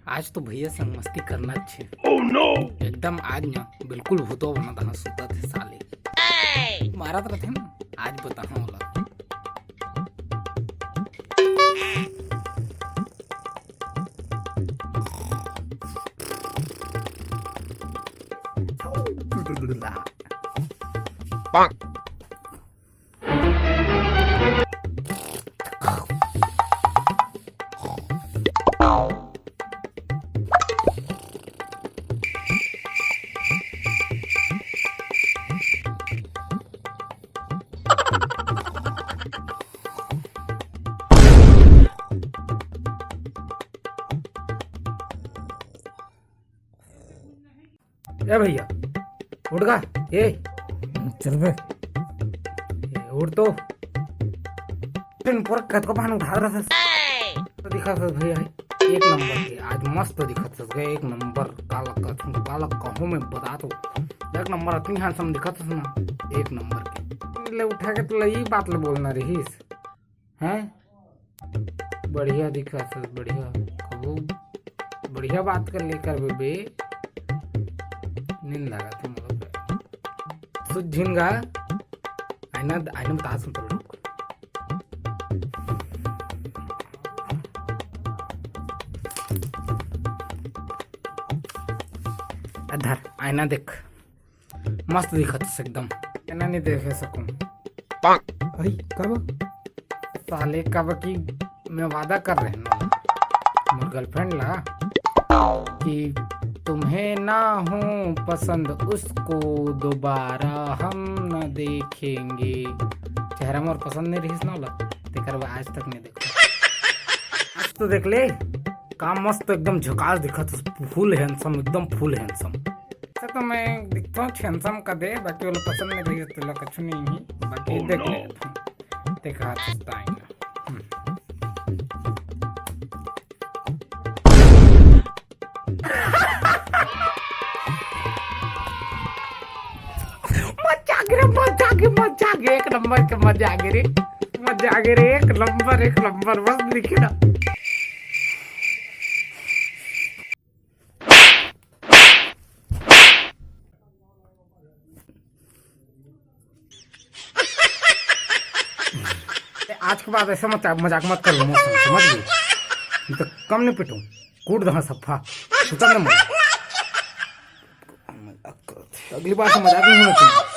आज तो भैया संग मस्ती करना छे। oh, no! एकदम आज ना बिल्कुल भूतो बना था सुता थे साले मारा तो थे ना आज बता होला ए भैया उठ गा ए चल बे उठ तो पूरा कद को पान उठा रहा था तो दिखा था भैया एक नंबर के आज मस्त दिखा था एक नंबर काला कहूँ में बता तो एक नंबर इतनी हैंडसम दिखा था ना एक नंबर के ले उठा के तो यही बात ले बोलना रहीस हैं बढ़िया दिखा था बढ़िया कहो बढ़िया बात कर लेकर बेबे नींद लगा था मुझे सुध झिंगा आईना आईना बता सुन तो लोग अधर आईना देख मस्त दिखत एकदम आईना नहीं देख सकूं अरे कब साले कब की मैं वादा कर रहे ना मेरी गर्लफ्रेंड ला कि तुम्हें ना हो पसंद उसको दोबारा हम न देखेंगे चेहरा मोर पसंद नहीं रही ना देकर आज तक नहीं देखो आज तो देख ले काम मस्त एकदम झकास दिखा था फुल हैंडसम एकदम फुल हैंडसम तो मैं दिखता हूँ हैंडसम का दे बाकी वाला पसंद नहीं रही तो कुछ नहीं है बाकी देख ले देखा आएंगे मजा एक नंबर के मजा आ रे एक नंबर बस दिखे ना आज के बाद ऐसा मत मजाक मत कर समझ गई तो कम नहीं पिटूं कूट दहा सफा सुता नहीं अगली बार से मजाक नहीं होना चाहिए।